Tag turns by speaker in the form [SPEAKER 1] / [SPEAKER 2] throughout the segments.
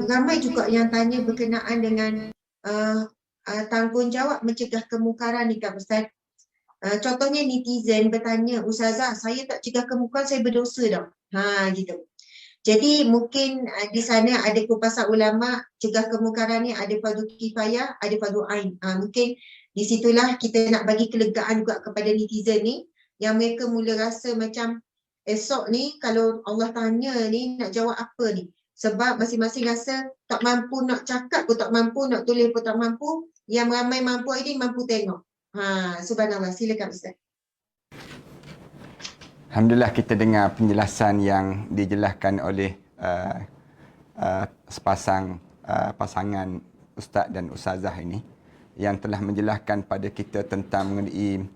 [SPEAKER 1] ramai juga yang tanya berkenaan dengan tanggungjawab mencegah kemungkaran ni Kak Ustaz. Contohnya netizen bertanya, Ustazah, saya tak cegah kemungkaran, saya berdosa tak? Gitu. Jadi mungkin di sana ada kupasan ulama, cegah kemungkaran ni ada fardu kifayah, ada fardu ain. Mungkin di situlah kita nak bagi kelegaan juga kepada netizen ni, yang mereka mula rasa macam esok ni kalau Allah tanya ni nak jawab apa ni? Sebab masing-masing rasa tak mampu nak cakap pun tak mampu, nak tulis pun tak mampu. Yang ramai mampu hari ni mampu tengok. Subhanallah, silakan Ustaz.
[SPEAKER 2] Alhamdulillah kita dengar penjelasan yang dijelaskan oleh sepasang pasangan Ustaz dan Ustazah ini yang telah menjelaskan pada kita tentang mengenai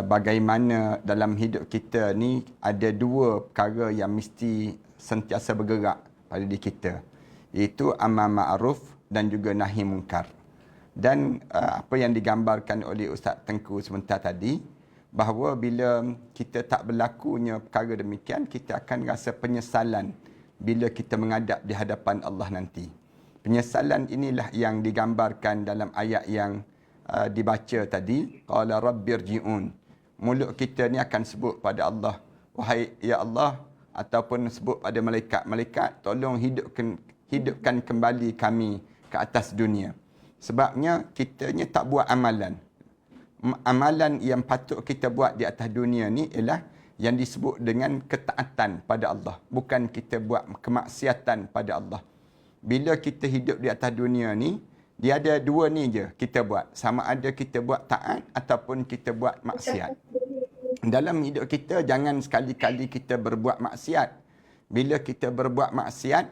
[SPEAKER 2] bagaimana dalam hidup kita ni ada dua perkara yang mesti sentiasa bergerak pada diri kita, iaitu amar ma'ruf dan juga nahi mungkar. Dan apa yang digambarkan oleh Ustaz Tengku sebentar tadi, bahawa bila kita tak berlakunya perkara demikian, kita akan rasa penyesalan bila kita menghadap di hadapan Allah nanti. Penyesalan inilah yang digambarkan dalam ayat yang dibaca tadi, qala rabbirji'un. Mulut kita ni akan sebut pada Allah, wahai ya Allah, ataupun sebut pada malaikat-malaikat, tolong hidupkan kembali kami ke atas dunia. Sebabnya kitanya tak buat amalan. Amalan yang patut kita buat di atas dunia ni ialah yang disebut dengan ketaatan pada Allah, bukan kita buat kemaksiatan pada Allah. Bila kita hidup di atas dunia ni, dia ada dua ni je kita buat, sama ada kita buat taat ataupun kita buat maksiat. Dalam hidup kita jangan sekali-kali kita berbuat maksiat. Bila kita berbuat maksiat,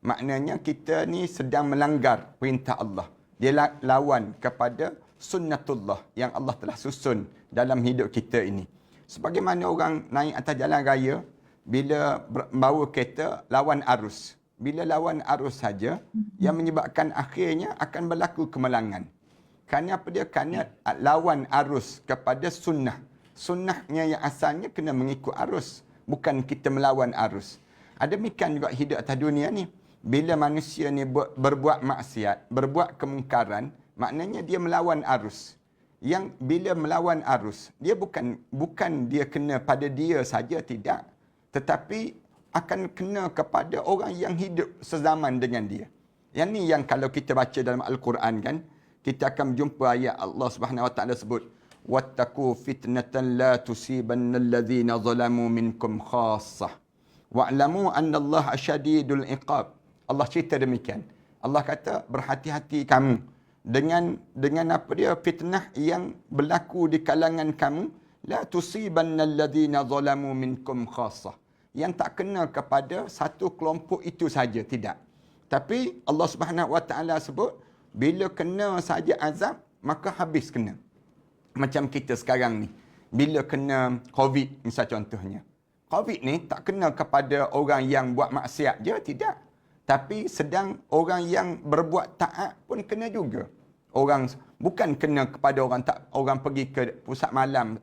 [SPEAKER 2] maknanya kita ni sedang melanggar perintah Allah. Dia lawan kepada sunnatullah yang Allah telah susun dalam hidup kita ini. Sebagaimana orang naik atas jalan raya, bila bawa kereta lawan arus. Bila lawan arus saja, yang menyebabkan akhirnya akan berlaku kemalangan. Kerana apa dia? Kerana lawan arus kepada sunnah. Sunnahnya yang asalnya kena mengikut arus, bukan kita melawan arus. Demikian juga hidup atas dunia ni. Bila manusia ni berbuat maksiat, berbuat kemungkaran, maknanya dia melawan arus. Yang bila melawan arus, dia bukan dia kena pada dia saja, tidak. Tetapi akan kena kepada orang yang hidup sezaman dengan dia. Yang ni yang kalau kita baca dalam Al-Quran kan, kita akan jumpa ayat Allah Subhanahu Wa Taala sebut, wattaqu fitnatan la tusibanna alladhina zalamu minkum khassah wa'lamu anna Allah syadidul iqab. Allah cerita demikian. Allah kata berhati-hati kamu dengan apa dia, fitnah yang berlaku di kalangan kamu, la tusibanna alladhina zalamu minkum khassah, yang tak kena kepada satu kelompok itu saja, tidak. Tapi Allah Subhanahu Wa Taala sebut bila kena saja azab maka habis kena. Macam kita sekarang ni, bila kena COVID misal contohnya. COVID ni tak kena kepada orang yang buat maksiat je, tidak. Tapi sedang orang yang berbuat taat pun kena juga. Orang bukan kena kepada orang pergi ke pusat malam,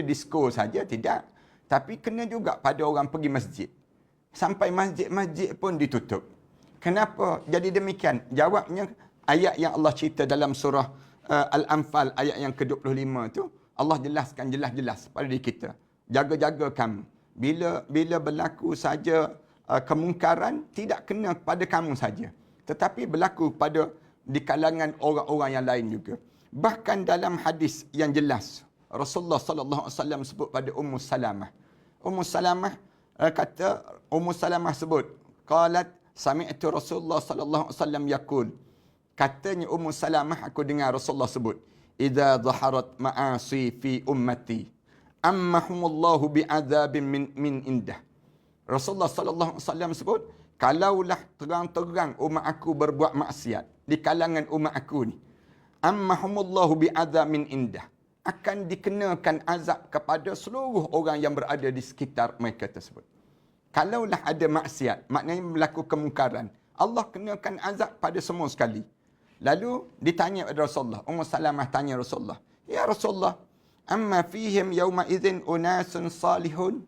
[SPEAKER 2] disko saja, tidak. Tapi kena juga pada orang pergi masjid. Sampai masjid-masjid pun ditutup. Kenapa jadi demikian? Jawabnya ayat yang Allah cerita dalam surah Al-Anfal ayat yang ke-25 tu, Allah jelaskan jelas-jelas pada diri kita. Jaga-jaga kamu. Bila berlaku saja kemungkaran, tidak kena pada kamu saja, tetapi berlaku pada di kalangan orang-orang yang lain juga. Bahkan dalam hadis yang jelas, Rasulullah sallallahu alaihi wasallam sebut pada Ummu Salamah. Ummu Salamah kata, Ummu Salamah sebut, qalat sami'tu Rasulullah sallallahu alaihi wasallam yaqul. Katanya Ummu Salamah, aku dengar Rasulullah sebut, idza zaharat ma'asi fi ummati ammahumullahu bi'adzabin min indah. Rasulullah sallallahu alaihi wasallam sebut, kalaulah terang-terang umat aku berbuat maksiat di kalangan umat aku ni, ammahumullahu bi'adzab min indah, akan dikenakan azab kepada seluruh orang yang berada di sekitar mereka tersebut. Kalaulah ada maksiat, maknanya berlaku kemungkaran, Allah kenakan azab pada semua sekali. Lalu ditanya kepada Rasulullah, Ummu Salamah tanya Rasulullah, ya Rasulullah, amma fihim yawma idzin unasun salihun.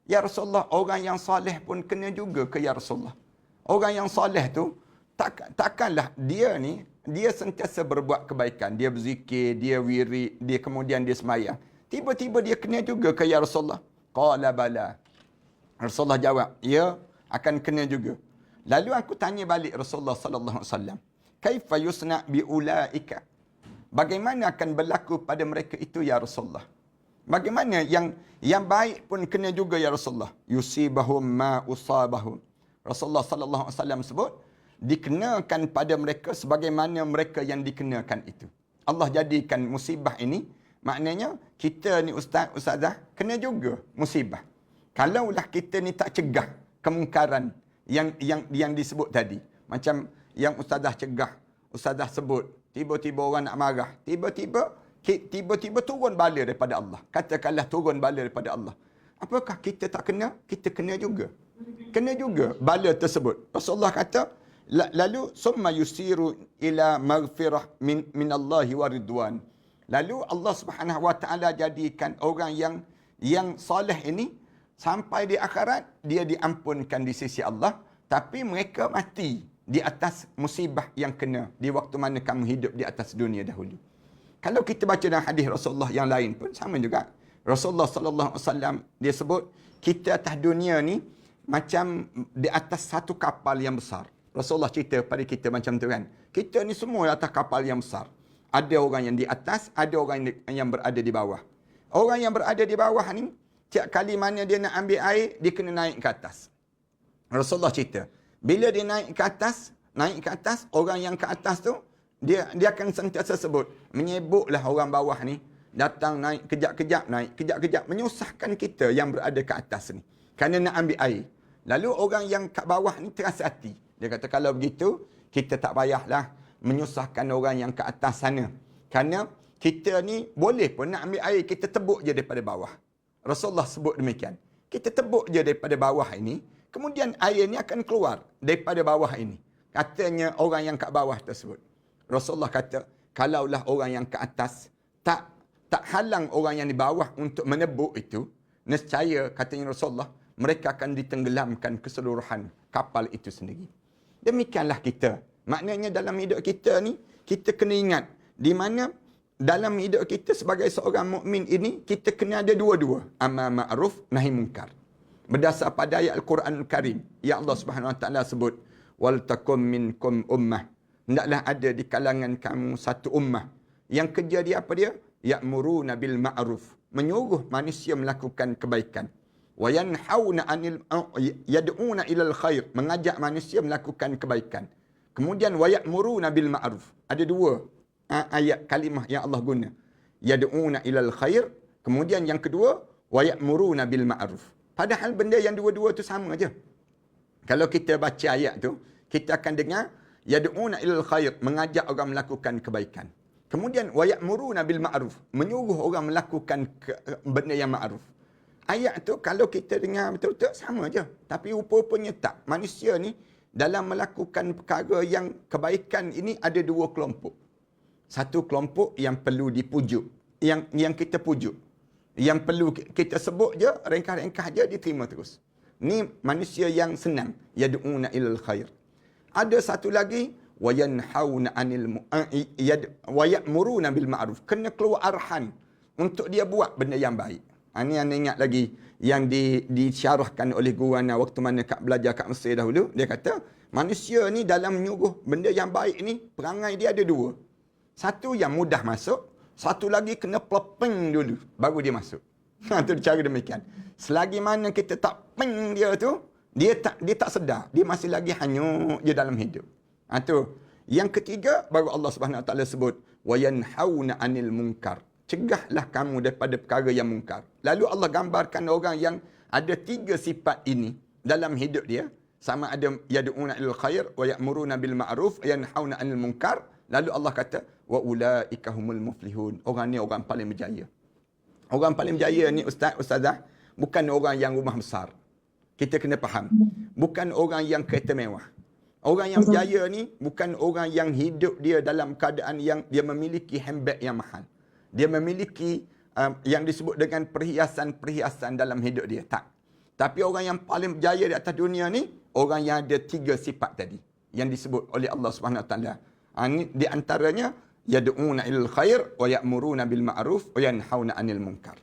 [SPEAKER 2] Ya Rasulullah, orang yang salih pun kena juga ke ya Rasulullah? Orang yang soleh tu, takkanlah dia ni, dia sentiasa berbuat kebaikan. Dia berzikir, dia wirid, dia kemudian dia semayang. Tiba-tiba dia kena juga ke ya Rasulullah. Qala bala. Rasulullah jawab, ya, akan kena juga. Lalu aku tanya balik Rasulullah sallallahu alaihi wasallam, kaifa yusna bi ulaika? Bagaimana akan berlaku pada mereka itu ya Rasulullah? Bagaimana yang baik pun kena juga ya Rasulullah. Yusibahum ma usabahum. Rasulullah sallallahu alaihi wasallam sebut dikenakan pada mereka sebagaimana mereka yang dikenakan itu. Allah jadikan musibah ini, maknanya kita ni ustazah kena juga musibah. Kalaulah kita ni tak cegah kemungkaran yang disebut tadi. Macam yang ustazah cegah, ustazah sebut, tiba-tiba orang nak marah, tiba-tiba turun bala daripada Allah. Katakanlah turun bala daripada Allah. Apakah kita tak kena? Kita kena juga. Kena juga bala tersebut. Rasulullah kata, lalu summa yusiru ila maghfirah min Allah wa ridwan. Lalu Allah Subhanahu wa taala jadikan orang yang soleh ini sampai di akhirat dia diampunkan di sisi Allah, tapi mereka mati di atas musibah yang kena di waktu mana kamu hidup di atas dunia dahulu. Kalau kita baca dalam hadis Rasulullah yang lain pun sama juga. Rasulullah sallallahu alaihi wasallam dia sebut kita atas dunia ni macam di atas satu kapal yang besar. Rasulullah cerita pada kita macam tu kan. Kita ni semua di atas kapal yang besar. Ada orang yang di atas, ada orang yang berada di bawah. Orang yang berada di bawah ni, tiap kali mana dia nak ambil air, dia kena naik ke atas. Rasulullah cerita, bila dia naik ke atas, orang yang ke atas tu, dia akan sentiasa sebut, menyebutlah orang bawah ni, datang naik kejap-kejap, menyusahkan kita yang berada ke atas ni. Kerana nak ambil air. Lalu orang yang kat bawah ni terasa hati. Dia kata, kalau begitu, kita tak payahlah menyusahkan orang yang ke atas sana. Kerana kita ni boleh pun nak ambil air, kita tebuk je daripada bawah. Rasulullah sebut demikian. Kita tebuk je daripada bawah ini, kemudian air ni akan keluar daripada bawah ini. Katanya orang yang kat bawah tersebut. Rasulullah kata, kalaulah orang yang ke atas tak halang orang yang di bawah untuk menebuk itu, nescaya katanya Rasulullah, mereka akan ditenggelamkan keseluruhan kapal itu sendiri. Demikianlah kita. Maknanya dalam hidup kita ni, kita kena ingat di mana dalam hidup kita sebagai seorang mukmin ini, kita kena ada dua-dua. Amar ma'ruf, nahi munkar. Berdasar pada ayat Al-Quran Al-Karim, ya Allah Subhanahu Wa Taala sebut, wal takum minkum ummah. Hendaklah ada di kalangan kamu satu ummah. Yang kerja dia apa dia? Ya'muruna bil ma'ruf. Menyuruh manusia melakukan kebaikan. Wa yanhauna 'anil yad'una ilal khair. Mengajak manusia melakukan kebaikan. Kemudian wa ya'muruna bil ma'ruf. Ada dua ayat kalimah yang Allah guna. Yad'una ilal khair. Kemudian yang kedua, wa ya'muruna bil ma'ruf. Padahal benda yang dua-dua tu sama aja. Kalau kita baca ayat tu, kita akan dengar yad'una ilal khair, mengajak orang melakukan kebaikan. Kemudian wa ya'muruna bil ma'ruf, menyuruh orang melakukan benda yang ma'ruf. Ayat tu kalau kita dengar betul-betul sama aja, tapi rupa-rupanya tak. Manusia ni dalam melakukan perkara yang kebaikan ini ada dua kelompok. Satu kelompok yang perlu dipujuk, yang kita pujuk. Yang perlu kita sebut je, ringkas-ringkas je, diterima terus. Ni manusia yang senang. Yad'una ilal khair. Ada satu lagi, wa yanhauna 'anil wa ya'muruna bil ma'ruf. Kena keluar arahan untuk dia buat benda yang baik. Ini anda ingat lagi yang disyarahkan oleh guru ana waktu mana kat belajar kat Mesir dahulu. Dia kata, manusia ni dalam menyuruh benda yang baik ni, perangai dia ada dua. Satu yang mudah masuk, satu lagi kena peleping dulu, baru dia masuk. Itu cara demikian. Selagi mana kita tak ping dia tu, dia tak sedar. Dia masih lagi hanyut je dalam hidup. Itu. Yang ketiga, baru Allah Subhanahu Wa Taala sebut, wa yanhauna 'anil munkar. Cegahlah kamu daripada perkara yang mungkar. Lalu Allah gambarkan orang yang ada tiga sifat ini dalam hidup dia. Sama ada yad'una ilal khair wa ya'muruna bil ma'ruf wa yanhauna 'anil munkar. Lalu Allah kata, wa ulaika humul muflihun. Orang ni orang paling berjaya. Orang paling berjaya ni ustazah, bukan orang yang rumah besar. Kita kena faham. Bukan orang yang kereta mewah. Orang yang berjaya ni bukan orang yang hidup dia dalam keadaan yang dia memiliki handbag yang mahal. Dia memiliki yang disebut dengan perhiasan-perhiasan dalam hidup dia. Tak. Tapi orang yang paling berjaya di atas dunia ni, orang yang ada 3 sifat tadi yang disebut oleh Allah Subhanahu Wa Taala. Di antaranya yad'una ilal khair wa ya'muruna bil ma'ruf wa yanhauna 'anil munkar.